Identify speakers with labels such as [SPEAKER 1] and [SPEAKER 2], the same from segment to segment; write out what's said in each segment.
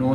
[SPEAKER 1] 9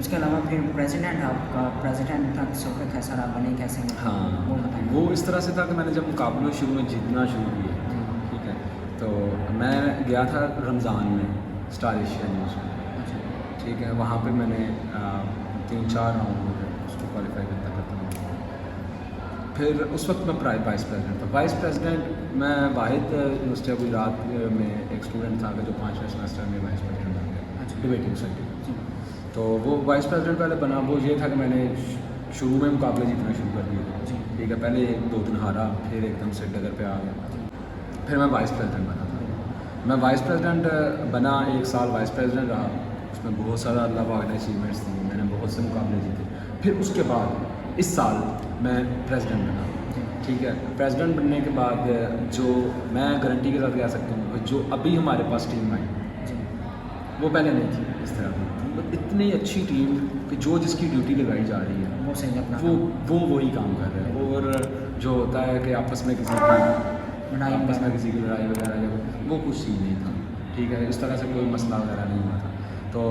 [SPEAKER 2] اس کے علاوہ پھر پریزیڈنٹ آپ کا پریزیڈنٹ تھا سفر کیسا رہا بنے کیسے
[SPEAKER 1] ہاں
[SPEAKER 2] وہ بتائیں.
[SPEAKER 1] وہ اس طرح سے تھا کہ میں نے جب مقابلے شروع میں جیتنا شروع کیا، ٹھیک ہے، تو میں گیا تھا رمضان میں اسٹار ایشیا نیوز میں،
[SPEAKER 2] اچھا.
[SPEAKER 1] ٹھیک ہے، وہاں پہ میں نے 3-4 راؤنڈ میں اس کو کوالیفائی کرتا ہوں. پھر اس وقت میں وائس پریزیڈنٹ تھا. وائس پریزیڈنٹ میں واحد یونیورسٹی آف گجرات میں ایک اسٹوڈنٹ تھا کہ جو 5ویں سیمسٹر میں وائس پریزیڈنٹ بن گیا ڈبیٹنگ سوسائٹی. تو وہ وائس پریزیڈنٹ پہلے بنا، وہ یہ تھا کہ میں نے شروع میں مقابلے جیتنا شروع کر دیے، ٹھیک ہے، پہلے 2 دن ہارا، پھر ایک دم سے ڈگر پہ آ گیا، پھر میں وائس پریزیڈنٹ بنا تھا. میں وائس پریزیڈنٹ بنا، 1 سال وائس پریزیڈنٹ رہا، اس میں بہت سارا اللہ پاک نے اچیومنٹس تھیں، میں نے بہت سے مقابلے جیتے. پھر اس کے بعد اس سال میں پریزیڈنٹ بنا، ٹھیک ہے. پریزیڈنٹ بننے کے بعد جو میں گارنٹی کے ساتھ کہہ سکتا ہوں جو ابھی ہمارے پاس ٹیم آئی وہ پہلے نہیں تھی اس طرح کی. اتنی اچھی ٹیم کہ جو جس کی ڈیوٹی لگائی جا رہی ہے
[SPEAKER 2] وہ صحیح اپنا
[SPEAKER 1] وہ وہی کام کر رہے ہیں. اور جو ہوتا ہے کہ آپس میں کسی کی لڑائی وغیرہ وہ کچھ چیز نہیں تھا، ٹھیک ہے. اس طرح سے کوئی مسئلہ وغیرہ نہیں ہوا تھا. تو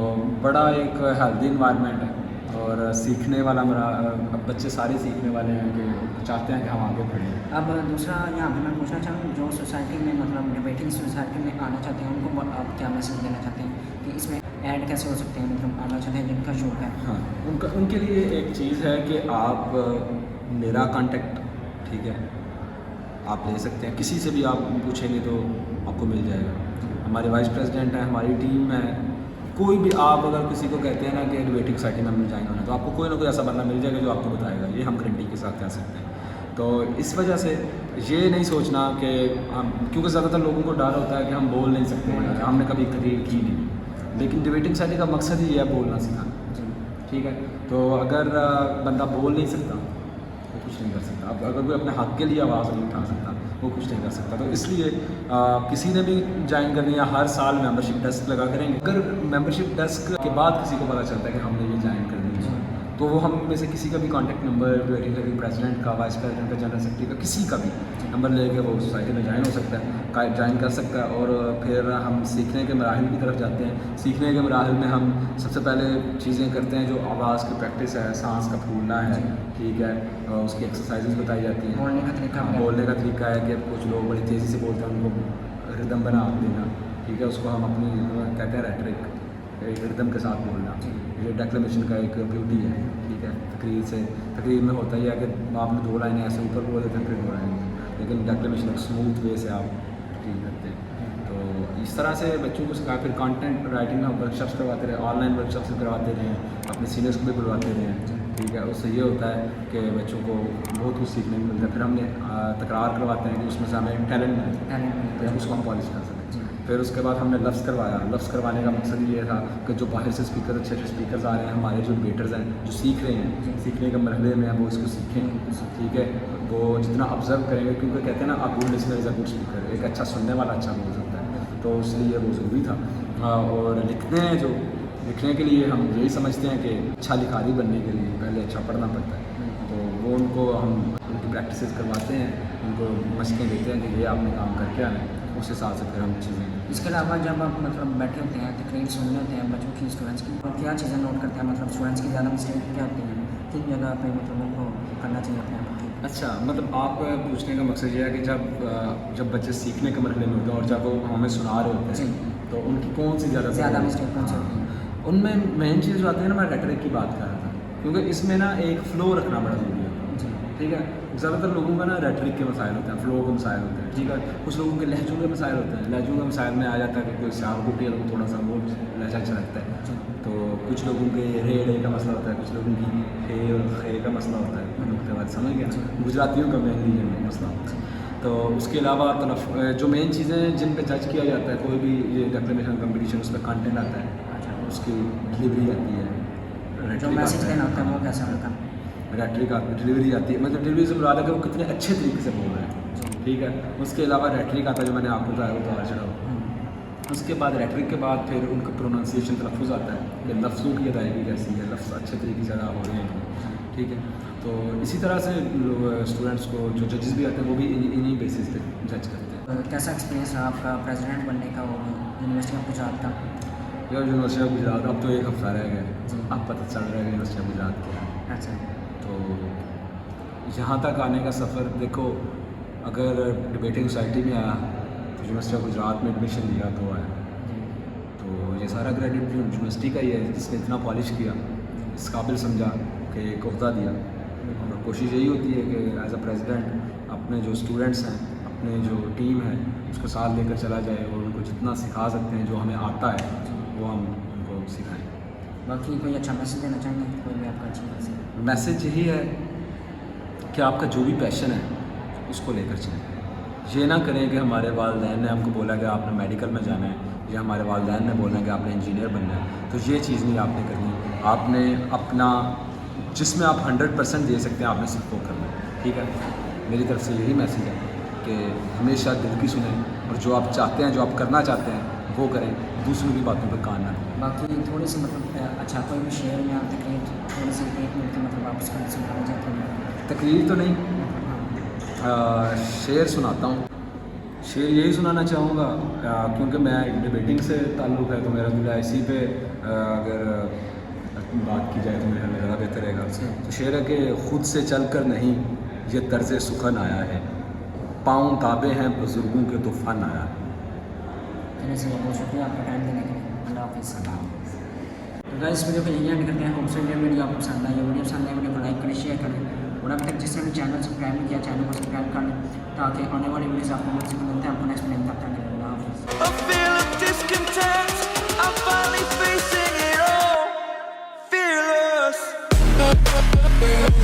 [SPEAKER 1] بڑا ایک ہیلدی انوائرمنٹ ہے اور سیکھنے والا اب بچے سارے سیکھنے والے ہیں کہ چاہتے ہیں کہ ہم آگے بڑھیں.
[SPEAKER 2] اب دوسرا یہاں پہ میں پوچھنا چاہوں جو سوسائٹی میں مطلب ڈبیٹنگ سوسائٹی میں آنا چاہتے ہیں ان کو آپ کیا میسج دینا چاہتے ہیں کہ اس میں ایڈ کیسے ہو سکتے ہیں، مطلب آنا چاہتے ہیں جن کا شوق ہے.
[SPEAKER 1] ہاں، ان کے لیے ایک چیز ہے کہ آپ میرا کانٹیکٹ، ٹھیک ہے، آپ لے سکتے ہیں، کسی سے بھی آپ پوچھیں گے تو آپ کو مل جائے گا. ہمارے وائس پریزیڈنٹ ہیں، ہماری ٹیم ہے، کوئی بھی آپ اگر کسی کو کہتے ہیں نا کہ ڈبیٹنگ سوسائٹی میں جوائن ہونا تو آپ کو کوئی نہ کوئی ایسا بندہ مل جائے گا جو آپ کو بتائے گا، یہ ہم گارنٹی کے ساتھ کہہ سکتے ہیں. تو اس وجہ سے یہ نہیں سوچنا کہ کیونکہ زیادہ تر لوگوں کو ڈر ہوتا ہے کہ ہم بول نہیں سکتے ہیں، ہم نے کبھی تقریر کی نہیں، لیکن ڈبیٹنگ سوسائٹی کا مقصد ہی یہ ہے بولنا سکھانا، ٹھیک ہے. تو اگر بندہ بول نہیں سکتا وہ کچھ نہیں کر سکتا. اب اگر کوئی اپنے حق کے لیے آواز نہیں اٹھا سکتا وہ کچھ نہیں کر سکتا. تو اس لیے کسی نے بھی جوائن کرنی ہے ہر سال ممبرشپ ڈیسک لگا کریں گے. اگر ممبرشپ ڈیسک کے بعد کسی کو پتہ چلتا ہے کہ ہم نے یہ جوائن کر دیا تو وہ ہم میں سے کسی کا بھی کانٹیکٹ نمبر پریزیڈنٹ کا، وائس پریزیڈنٹ کا، جنرل سیکرٹری کا، کسی کا بھی نمبر لے کے وہ سوسائٹی میں جوائن ہو سکتا ہے، جوائن کر سکتا ہے. اور پھر ہم سیکھنے کے مراحل کی طرف جاتے ہیں. سیکھنے کے مراحل میں ہم سب سے پہلے چیزیں کرتے ہیں جو آواز کی پریکٹس ہے، سانس کا پھولنا ہے، ٹھیک ہے، اس کی ایکسرسائزز بتائی جاتی ہیں. بولنے کا طریقہ ہے کہ کچھ لوگ بڑی تیزی سے بولتے ہیں، ان کو ردم بنا دینا، ٹھیک ہے، اس کو ہم اپنی کہتے ہیں ریٹرک، ردم کے ساتھ بولنا. یہ ڈیکلیمیشن کا ایک بیوٹی ہے، ٹھیک ہے. تقریر میں ہوتا ہی ہے کہ آپ نے 2 لائنیں ایسے اوپر بول دیتے ہیں، پھر 2 لائنیں، لیکن ڈیکلیمیشن ایک اسموتھ وے سے آپ تقریر کرتے ہیں. تو اس طرح سے بچوں کو سکھا. پھر کانٹینٹ رائٹنگ ہم ورک شاپس کرواتے رہے، آن لائن ورک شاپس کرواتے رہے، اپنے سینئرس کو بھی بلواتے رہے، ٹھیک ہے. اس سے یہ ہوتا ہے کہ بچوں کو بہت کچھ سیکھنے کو ملتا ہے. پھر ہم نے تکرار کرواتے ہیں کہ اس میں سے ہمیں ٹیلنٹ ملتا ہے، پھر اس کو ہم پالش کر سکتے ہیں. پھر اس کے بعد ہم نے لفظ کروایا. لفظ کروانے کا مقصد یہ تھا کہ جو باہر سے اسپیکر اچھے اسپیکرز آ رہے ہیں، ہمارے جو ڈبیٹرز ہیں جو سیکھ رہے ہیں، سیکھنے کے مرحلے میں وہ اس کو سیکھیں، ٹھیک ہے. وہ جتنا آبزرو کریں گے، کیونکہ کہتے ہیں نا آپ good listener is a good speaker, ایک اچھا سننے والا اچھا بول سکتا ہے. تو اس لیے وہ ضروری تھا. اور لکھنے کے لیے ہم یہی سمجھتے ہیں کہ اچھا لکھاری بننے کے لیے پہلے اچھا پڑھنا پڑتا ہے. تو وہ ان کو ہم ان کی پریکٹسز کرواتے ہیں، ان کو مشقیں دیتے ہیں کہ یہ آپ نے کام کر کے آنا ہے، اس حساب سے پھر ہم چیزیں.
[SPEAKER 2] اس کے علاوہ جب آپ مطلب بیٹھے ہوتے ہیں تقریر سننے ہوتے ہیں بچوں کی، اسٹوڈنٹس کی، اور کیا چیزیں نوٹ کرتے ہیں، مطلب اسٹوڈنٹس کی زیادہ مسٹیک کیا ہوتی ہیں، کن جگہ پہ مطلب ان کو کرنا چاہیے اپنے آپ کو.
[SPEAKER 1] اچھا، مطلب آپ پوچھنے کا مقصد یہ ہے کہ جب بچے سیکھنے کے مرحلے میں ہوتے ہیں اور جب وہ ہمیں سنا رہے ہوتے ہیں تو ان کی کون سی زیادہ
[SPEAKER 2] مسٹیک کون سی ہوتی ہے؟
[SPEAKER 1] ان میں مین چیز جو آتی ہے نا، میں ریٹرک کی بات کر رہا تھا، کیونکہ اس میں نا ایک فلو رکھنا بڑا ضروری ہے، ٹھیک ہے. زیادہ تر لوگوں کا نا ریٹرک کے مسائل ہوتے ہیں، فلو کے مسائل ہوتے ہیں، ٹھیک ہے. کچھ لوگوں کے لہجوں کے مسائل ہوتے ہیں. لہجوں کے مسائل میں آ جاتا ہے کہ کوئی سیاح کو پیا تھوڑا سا وہ لہجہ اچھا لگتا ہے. تو کچھ لوگوں کے ریڑے کا مسئلہ ہوتا ہے، کچھ لوگوں کی ہے اور خے کا مسئلہ ہوتا ہے. نقطے بعد سمجھ گیا، گجراتیوں کا مینلی یہ مسئلہ ہوتا ہے. تو اس کے علاوہ جو مین چیزیں جن پہ جج کیا جاتا ہے کوئی بھی یہ ڈیکلیمیشن کمپٹیشن، اس پہ کانٹینٹ آتا ہے، اس کی ڈلیوری آتی ہے،
[SPEAKER 2] جو میسج دینا ہوتا ہے وہ کیسا ہوتا ہے،
[SPEAKER 1] ریٹرک آتی ہے، ڈلیوری آتی ہے. مطلب ڈلیوری سے مراد ہے کہ وہ کتنے اچھے طریقے سے بول رہے ہیں، ٹھیک ہے. اس کے علاوہ ریٹرک آتا ہے جو میں نے آپ کو بتایا وہ تو آ چڑھا. اس کے بعد ریٹرک کے بعد پھر ان کا پروننسیشن تلفظ آتا ہے کہ لفظوں کی ادائیگی کیسی ہے، لفظ اچھے طریقے سے ادا ہو رہے ہیں، ٹھیک ہے. تو اسی طرح سے اسٹوڈنٹس کو جو ججز بھی آتے ہیں وہ بھی انہی بیسس پہ جج کرتے ہیں.
[SPEAKER 2] کیسا ایکسپیرینس رہا آپ کا پریزیڈنٹ بننے کا اور یونیورسٹی آف گجرات کا؟
[SPEAKER 1] یا یونیورسٹی آف گجرات اب تو ایک ہفتہ رہ گیا
[SPEAKER 2] جی۔
[SPEAKER 1] اب پتہ چل رہا ہے کہ یونیورسٹی آف گجرات کیا ہے.
[SPEAKER 2] اچھا
[SPEAKER 1] تو یہاں تک آنے کا سفر دیکھو، اگر ڈبیٹنگ سوسائٹی میں آیا تو یونیورسٹی آف گجرات میں ایڈمیشن لیا تو آیا.
[SPEAKER 2] جی
[SPEAKER 1] تو یہ سارا کریڈٹ یونیورسٹی کا ہی ہے جس نے اتنا پالش کیا، اس قابل سمجھا کہ ایک عہدہ دیا. اور کوشش یہی ہوتی ہے کہ ایز اے پریزیڈنٹ اپنے جو اسٹوڈنٹس ہیں، اپنے جو ٹیم ہے، اس کو ساتھ لے کر چلا جائے اور ان کو جتنا سکھا سکتے ہیں جو ہمیں آتا ہے وہ ہم ان کو سکھائیں.
[SPEAKER 2] باقی کوئی اچھا میسیج دینا چاہیں گے؟ کوئی بھی آپ کا اچھی میسیج؟
[SPEAKER 1] میسیج یہی ہے کہ آپ کا جو بھی پیشن ہے اس کو لے کر چلیں. یہ نہ کریں کہ ہمارے والدین نے ہم کو بولا کہ آپ نے میڈیکل میں جانا ہے، یا ہمارے والدین نے بولا کہ آپ نے انجینئر بننا ہے، تو یہ چیز نہیں آپ نے کرنی. آپ نے اپنا جس میں آپ 100% دے سکتے ہیں آپ نے صرف وہ کرنا ہے. ٹھیک ہے، میری طرف سے یہی میسیج ہے کہ ہمیشہ دل کی سنیں اور جو آپ چاہتے ہیں، جو آپ کرنا چاہتے ہیں وہ کریں، دوسروں کی باتوں پہ کان نہ دیں.
[SPEAKER 2] باقی تھوڑی سی مطلب اچھا کوئی بھی شعر میں آپ تقریر تھوڑی سی 1 منٹ کی مطلب آپ اس کا سنانا چاہتے ہیں؟
[SPEAKER 1] تقریر تو نہیں، شعر سناتا ہوں. شعر یہی سنانا چاہوں گا کیونکہ میں ڈبیٹنگ سے تعلق ہے تو میرا دل اسی پہ اگر بات کی جائے تو میرا زیادہ بہتر رہے گا. تو شعر ہے کہ خود سے چل کر نہیں یہ طرز سخن آیا ہے، پاؤں تابے ہیں بزرگوں کے تو فن آیا ہے.
[SPEAKER 2] چلیے سر، بہت شکریہ آپ کا ٹائم دینے کے لیے. اللہ حافظ. تو گائز، اس ویڈیو کو یہی اینڈ کرتے ہیں. ہوپ سے ویڈیو آپ کو پسند آئی. ویڈیو پسند آئی ویڈیو کو لائک کریں، شیئر کریں، اور اب تک جس نے بھی چینل سبسکرائب نہیں کیا چینل کو سبسکرائب کر لیں تاکہ آنے والی ویڈیوز آپ کو مل سکیں. ملتے ہیں آپ کو نیکسٹ ویڈیو تک. اللہ حافظ.
[SPEAKER 3] A feel of discontent, I'm finally facing it all, fearless. Fearless.